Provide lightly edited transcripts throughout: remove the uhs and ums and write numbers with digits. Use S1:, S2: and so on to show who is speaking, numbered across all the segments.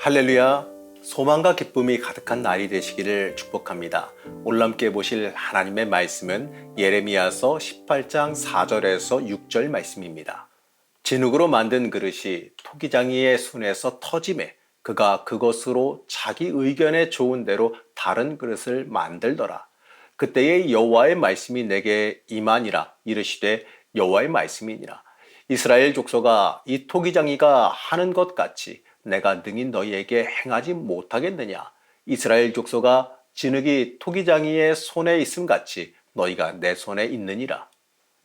S1: 할렐루야, 소망과 기쁨이 가득한 날이 되시기를 축복합니다. 오늘 함께 보실 하나님의 말씀은 예레미야서 18장 4절에서 6절 말씀입니다. 진흙으로 만든 그릇이 토기장이의 손에서 터짐에 그가 그것으로 자기 의견에 좋은 대로 다른 그릇을 만들더라. 그때의 여호와의 말씀이 내게 임하니라. 이르시되 여호와의 말씀이니라. 이스라엘 족속아, 이 토기장이가 하는 것 같이 내가 능히 너희에게 행하지 못하겠느냐. 이스라엘 족속아, 진흙이 토기장이의 손에 있음 같이 너희가 내 손에 있느니라.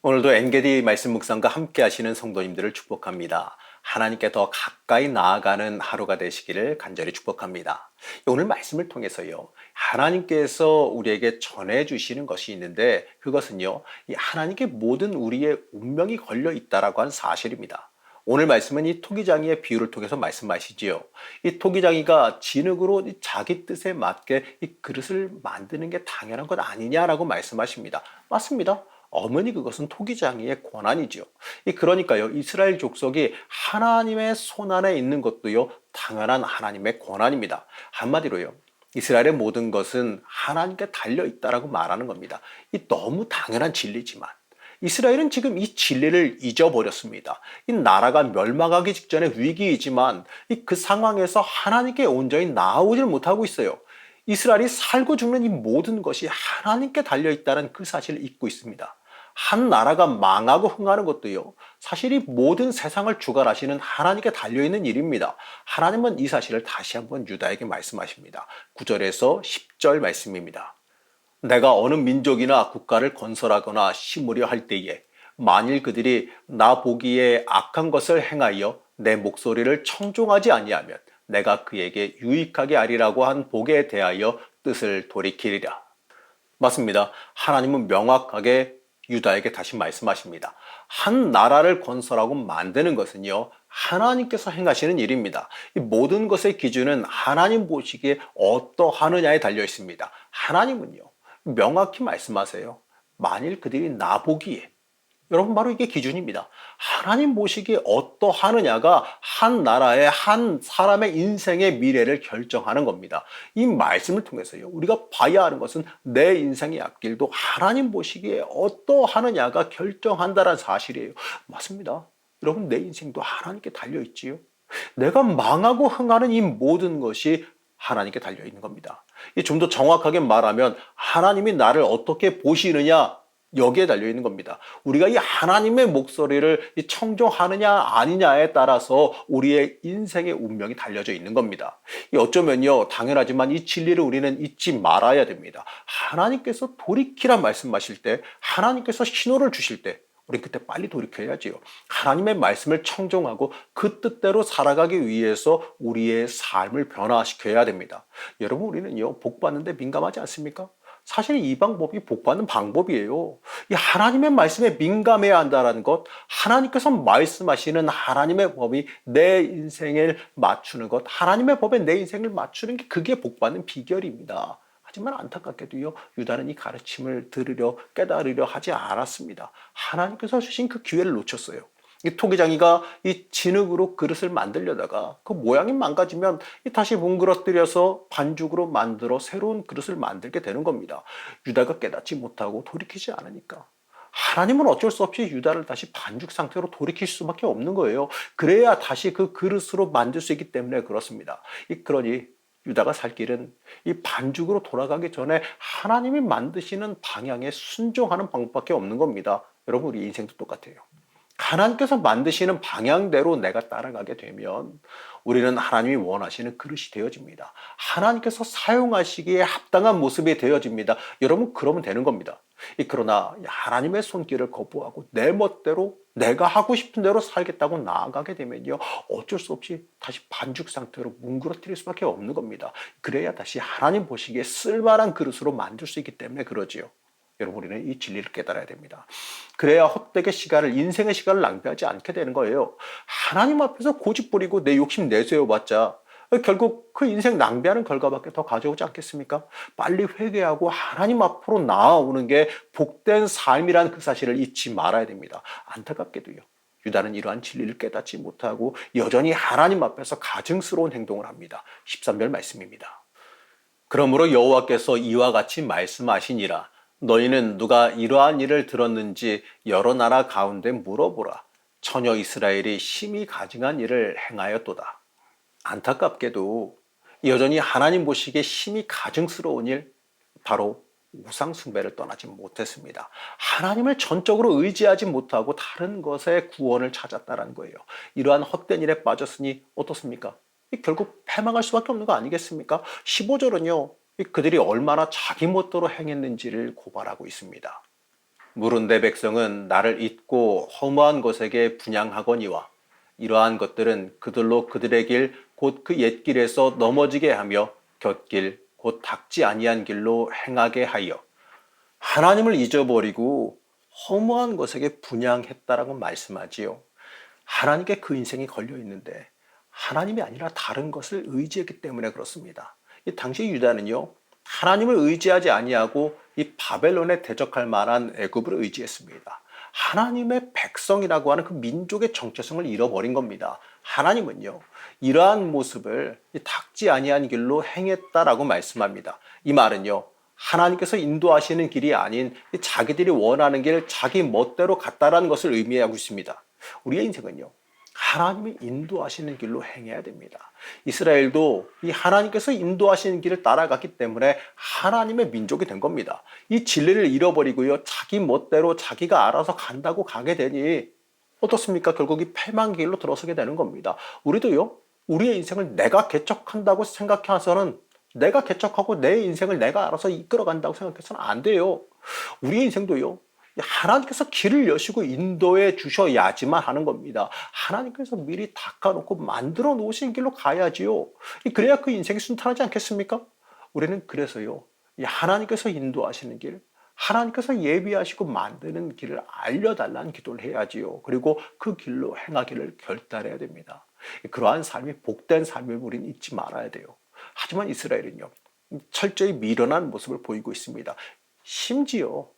S1: 오늘도 엔게디 말씀 묵상과 함께 하시는 성도님들을 축복합니다. 하나님께 더 가까이 나아가는 하루가 되시기를 간절히 축복합니다. 오늘 말씀을 통해서요, 하나님께서 우리에게 전해주시는 것이 있는데, 그것은요, 이 하나님께 모든 우리의 운명이 걸려 있다라고 하는 사실입니다. 오늘 말씀은 이 토기장이의 비유를 통해서 말씀하시지요. 이 토기장이가 진흙으로 자기 뜻에 맞게 이 그릇을 만드는 게 당연한 것 아니냐라고 말씀하십니다. 맞습니다. 어머니 그것은 토기장이의 권한이죠. 그러니까요, 이스라엘 족속이 하나님의 손 안에 있는 것도요, 당연한 하나님의 권한입니다. 한마디로요, 이스라엘의 모든 것은 하나님께 달려 있다라고 말하는 겁니다. 이 너무 당연한 진리지만 이스라엘은 지금 이 진리를 잊어버렸습니다. 이 나라가 멸망하기 직전의 위기이지만 그 상황에서 하나님께 온전히 나아오질 못하고 있어요. 이스라엘이 살고 죽는 이 모든 것이 하나님께 달려있다는 그 사실을 잊고 있습니다. 한 나라가 망하고 흥하는 것도요, 사실 이 모든 세상을 주관하시는 하나님께 달려있는 일입니다. 하나님은 이 사실을 다시 한번 유다에게 말씀하십니다. 9절에서 10절 말씀입니다. 내가 어느 민족이나 국가를 건설하거나 심으려 할 때에 만일 그들이 나 보기에 악한 것을 행하여 내 목소리를 청종하지 아니하면 내가 그에게 유익하게 하리라고 한 복에 대하여 뜻을 돌이키리라. 맞습니다. 하나님은 명확하게 유다에게 다시 말씀하십니다. 한 나라를 건설하고 만드는 것은요, 하나님께서 행하시는 일입니다. 이 모든 것의 기준은 하나님 보시기에 어떠하느냐에 달려 있습니다. 하나님은요, 명확히 말씀하세요. 만일 그들이 나 보기에, 여러분 바로 이게 기준입니다. 하나님 보시기에 어떠하느냐가 한 나라의 한 사람의 인생의 미래를 결정하는 겁니다. 이 말씀을 통해서요, 우리가 봐야 하는 것은 내 인생의 앞길도 하나님 보시기에 어떠하느냐가 결정한다는 사실이에요. 맞습니다. 여러분 내 인생도 하나님께 달려있지요. 내가 망하고 흥하는 이 모든 것이 하나님께 달려있는 겁니다. 좀 더 정확하게 말하면 하나님이 나를 어떻게 보시느냐, 여기에 달려있는 겁니다. 우리가 이 하나님의 목소리를 청종하느냐 아니냐에 따라서 우리의 인생의 운명이 달려져 있는 겁니다. 어쩌면요, 당연하지만 이 진리를 우리는 잊지 말아야 됩니다. 하나님께서 돌이키란 말씀하실 때, 하나님께서 신호를 주실 때 우리 그때 빨리 돌이켜야지요. 하나님의 말씀을 청종하고 그 뜻대로 살아가기 위해서 우리의 삶을 변화시켜야 됩니다. 여러분 우리는요, 복 받는데 민감하지 않습니까? 사실 이 방법이 복 받는 방법이에요. 이 하나님의 말씀에 민감해야 한다는 것, 하나님께서 말씀하시는 하나님의 법이 내 인생을 맞추는 것, 하나님의 법에 내 인생을 맞추는 게 그게 복 받는 비결입니다. 하지만 안타깝게도요, 유다는 이 가르침을 들으려 깨달으려 하지 않았습니다. 하나님께서 주신 그 기회를 놓쳤어요. 이 토기장이가 이 진흙으로 그릇을 만들려다가 그 모양이 망가지면 다시 뭉그러뜨려서 반죽으로 만들어 새로운 그릇을 만들게 되는 겁니다. 유다가 깨닫지 못하고 돌이키지 않으니까 하나님은 어쩔 수 없이 유다를 다시 반죽 상태로 돌이킬 수밖에 없는 거예요. 그래야 다시 그 그릇으로 만들 수 있기 때문에 그렇습니다. 그러니 유다가 살 길은 이 반죽으로 돌아가기 전에 하나님이 만드시는 방향에 순종하는 방법밖에 없는 겁니다. 여러분 우리 인생도 똑같아요. 하나님께서 만드시는 방향대로 내가 따라가게 되면 우리는 하나님이 원하시는 그릇이 되어집니다. 하나님께서 사용하시기에 합당한 모습이 되어집니다. 여러분 그러면 되는 겁니다. 그러나 하나님의 손길을 거부하고 내 멋대로 내가 하고 싶은 대로 살겠다고 나아가게 되면요, 어쩔 수 없이 다시 반죽 상태로 뭉그러뜨릴 수밖에 없는 겁니다. 그래야 다시 하나님 보시기에 쓸만한 그릇으로 만들 수 있기 때문에 그러지요. 여러분 우리는 이 진리를 깨달아야 됩니다. 그래야 헛되게 인생의 시간을 낭비하지 않게 되는 거예요. 하나님 앞에서 고집 부리고 내 욕심 내세워봤자 결국 그 인생 낭비하는 결과밖에 더 가져오지 않겠습니까? 빨리 회개하고 하나님 앞으로 나아오는 게 복된 삶이라는 그 사실을 잊지 말아야 됩니다. 안타깝게도요, 유다는 이러한 진리를 깨닫지 못하고 여전히 하나님 앞에서 가증스러운 행동을 합니다. 13절 말씀입니다. 그러므로 여호와께서 이와 같이 말씀하시니라. 너희는 누가 이러한 일을 들었는지 여러 나라 가운데 물어보라. 처녀 이스라엘이 심히 가증한 일을 행하였도다. 안타깝게도 여전히 하나님 보시기에 심히 가증스러운 일, 바로 우상 숭배를 떠나지 못했습니다. 하나님을 전적으로 의지하지 못하고 다른 것에 구원을 찾았다는 거예요. 이러한 헛된 일에 빠졌으니 어떻습니까? 결국 패망할 수밖에 없는 거 아니겠습니까? 15절은요, 그들이 얼마나 자기 멋대로 행했는지를 고발하고 있습니다. 물은 내 백성은 나를 잊고 허무한 것에게 분향하거니와 이러한 것들은 그들로 그들의 길 곧 그 옛길에서 넘어지게 하며 곁길 곧 닦지 아니한 길로 행하게 하여 하나님을 잊어버리고 허무한 것에게 분향했다라고 말씀하지요. 하나님께 그 인생이 걸려 있는데 하나님이 아니라 다른 것을 의지했기 때문에 그렇습니다. 이 당시 유다는요, 하나님을 의지하지 아니하고 이 바벨론에 대적할 만한 애굽을 의지했습니다. 하나님의 백성이라고 하는 그 민족의 정체성을 잃어버린 겁니다. 하나님은요, 이러한 모습을 닦지 아니한 길로 행했다라고 말씀합니다. 이 말은요, 하나님께서 인도하시는 길이 아닌 자기들이 원하는 길, 자기 멋대로 갔다라는 것을 의미하고 있습니다. 우리의 인생은요, 하나님이 인도하시는 길로 행해야 됩니다. 이스라엘도 이 하나님께서 인도하시는 길을 따라갔기 때문에 하나님의 민족이 된 겁니다. 이 진리를 잃어버리고요, 자기 멋대로 자기가 알아서 간다고 가게 되니 어떻습니까? 결국 이 패망 길로 들어서게 되는 겁니다. 우리도요, 우리의 인생을 내가 개척한다고 생각해서는, 내가 개척하고 내 인생을 내가 알아서 이끌어간다고 생각해서는 안 돼요. 우리의 인생도요, 하나님께서 길을 여시고 인도해 주셔야지만 하는 겁니다. 하나님께서 미리 닦아놓고 만들어 놓으신 길로 가야지요. 그래야 그 인생이 순탄하지 않겠습니까? 우리는 그래서요, 하나님께서 인도하시는 길, 하나님께서 예비하시고 만드는 길을 알려달라는 기도를 해야지요. 그리고 그 길로 행하기를 결단해야 됩니다. 그러한 삶이 복된 삶을 우리는 잊지 말아야 돼요. 하지만 이스라엘은요, 철저히 미련한 모습을 보이고 있습니다. 심지어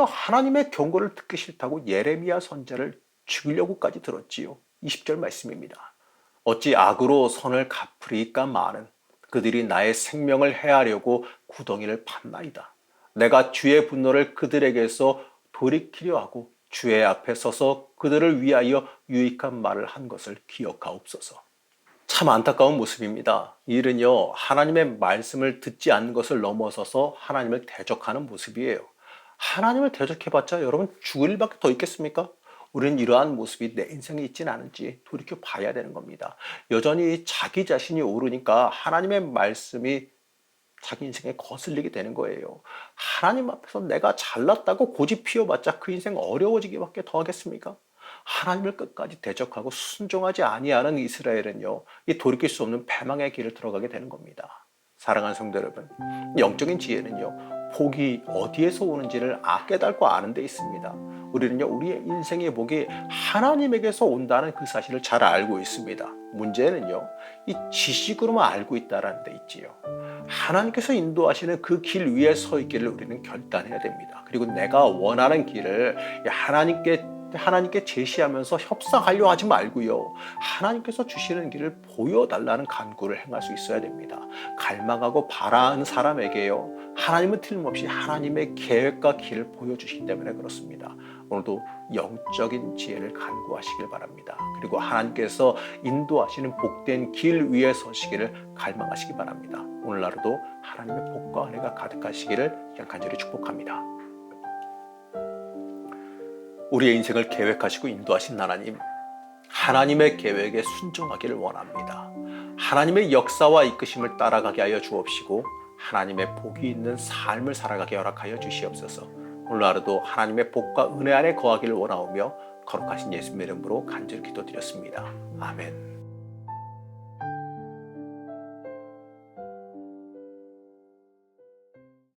S1: 하나님의 경고를 듣기 싫다고 예레미야 선지자를 죽이려고까지 들었지요. 20절 말씀입니다. 어찌 악으로 선을 갚으리까 마는 그들이 나의 생명을 해하려고 구덩이를 팠나이다. 내가 주의 분노를 그들에게서 돌이키려 하고 주의 앞에 서서 그들을 위하여 유익한 말을 한 것을 기억하옵소서. 참 안타까운 모습입니다. 이 일은요, 하나님의 말씀을 듣지 않는 것을 넘어서서 하나님을 대적하는 모습이에요. 하나님을 대적해봤자 여러분 죽을 일밖에 더 있겠습니까? 우리는 이러한 모습이 내 인생에 있지는 않은지 돌이켜 봐야 되는 겁니다. 여전히 자기 자신이 오르니까 하나님의 말씀이 자기 인생에 거슬리게 되는 거예요. 하나님 앞에서 내가 잘났다고 고집 피워봤자 그 인생 어려워지기밖에 더 하겠습니까? 하나님을 끝까지 대적하고 순종하지 아니하는 이스라엘은요, 이 돌이킬 수 없는 패망의 길을 들어가게 되는 겁니다. 사랑하는 성도 여러분, 영적인 지혜는요, 복이 어디에서 오는지를 깨닫고 아는 데 있습니다. 우리는요, 우리의 인생의 복이 하나님에게서 온다는 그 사실을 잘 알고 있습니다. 문제는요, 이 지식으로만 알고 있다는 데 있지요. 하나님께서 인도하시는 그 길 위에 서 있기를 우리는 결단해야 됩니다. 그리고 내가 원하는 길을 하나님께 제시하면서 협상하려 하지 말고요, 하나님께서 주시는 길을 보여달라는 간구를 행할 수 있어야 됩니다. 갈망하고 바라는 사람에게요, 하나님은 틀림없이 하나님의 계획과 길을 보여주시기 때문에 그렇습니다. 오늘도 영적인 지혜를 간구하시길 바랍니다. 그리고 하나님께서 인도하시는 복된 길 위에 서시기를 갈망하시기 바랍니다. 오늘 하루도 하나님의 복과 은혜가 가득하시기를 간절히 축복합니다. 우리의 인생을 계획하시고 인도하신 하나님, 하나님의 계획에 순종하기를 원합니다. 하나님의 역사와 이끄심을 따라가게 하여 주옵시고 하나님의 복이 있는 삶을 살아가게 허락하여 주시옵소서. 오늘 하루도 하나님의 복과 은혜 안에 거하기를 원하오며 거룩하신 예수님의 이름으로 간절히 기도드렸습니다. 아멘.